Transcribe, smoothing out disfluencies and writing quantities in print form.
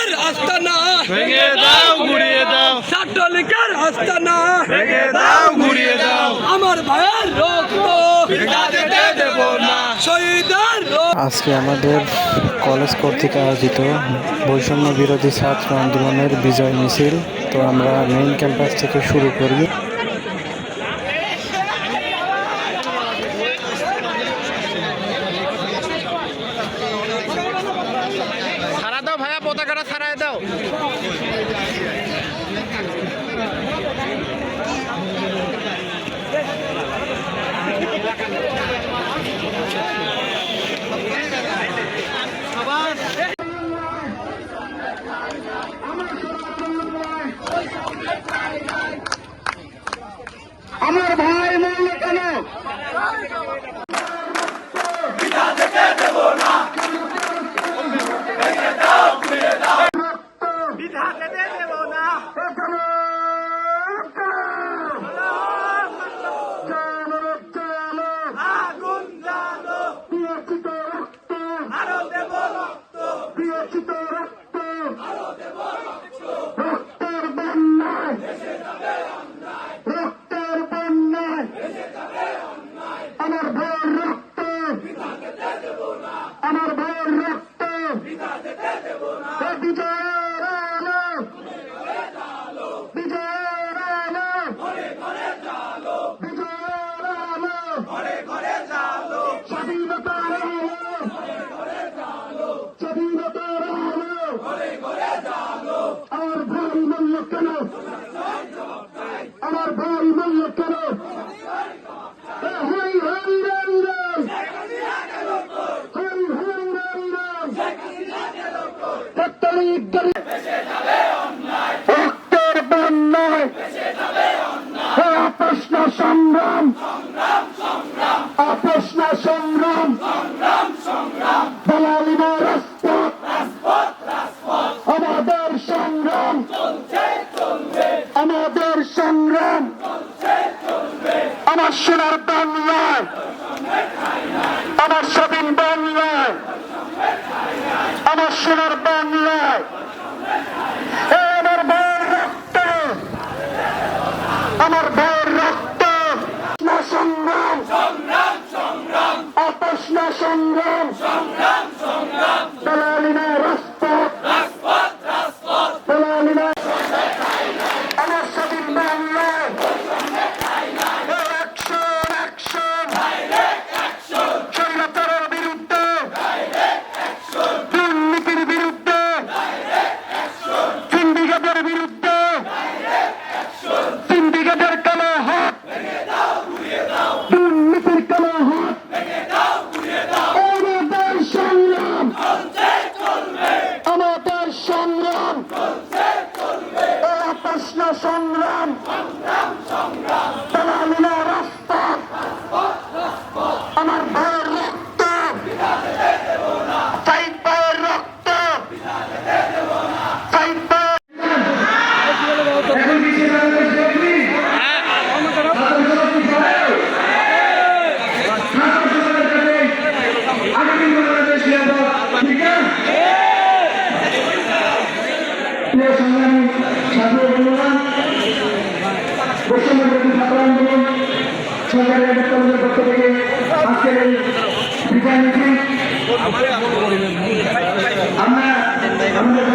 ছাত্রলীগের আস্তানা ভেঙে দাও, গুড়িয়ে দাও। ছাত্রলীগের আস্তানা ভেঙে দাও, গুড়িয়ে দাও। আমার ভাইয়ের রক্ত বৃথা যেতে দেব না। শহীদের আজকে আমাদের কলেজ কর্তৃক আয়োজিত বৈষম্য বিরোধী ছাত্র আন্দোলনের বিজয় মিছিল। তো আমরা মেইন ক্যাম্পাস থেকে শুরু করি। ছাড়া দাও ভাইয়া, পতাকাটা ছাড়াই দাও। আমার ভাই মরল কেন? আমার ভাইয়ের রক্ত, আমার ভাইয়ের রক্ত বিজয়ের আলো, বিজয়ের আলো, বিজয়ের আলো, স্বাধীনতার আলো, স্বাধীনতার আলো। আমার ভাই মূল্য কেন? আমার ভাই মূল্য কেন? হই হই রাই রাই, হই হই রাই রাই, ছাত্রলীগ রক্তের বন্যায় আপোষ না সংগ্রাম, আপোষ না সংগ্রাম, দালালি না রাজপথ, আমাদের সংগ্রাম, আমাদের সংগ্রাম। আমার সোনার বাংলায়, আমার স্বাধীন বাংলায়, আমার সোনার বাংলায় আমার ভাইয়ের রক্ত, আমার ভাইয়ের রক্ত না সংগ্রাম, আপোষ না সংগ্রাম, দালালি না রাজপথ, দালালি না আমার স্বাধীন বাংলায়। স্বৈরাচারের বিরুদ্ধে, দুর্নীতির বিরুদ্ধে, সিন্ডিকেটের বিরুদ্ধে, সিন্ডিকেটের কালো হাত, দুর্নীতির কালো হাত, আমাদের সংগ্রাম, আমাদের সংগ্রাম, প্রশ্ন সংগ্রাম, দালালি না রাজপথ, আমার ভাইয়ের রক্ত, সাইদ ভাইয়ের রক্ত, সাইদ ভাই। সরকারের কর্মীদের পক্ষ থেকে আজকের এই বিজয় মিছিল আমরা আমাদের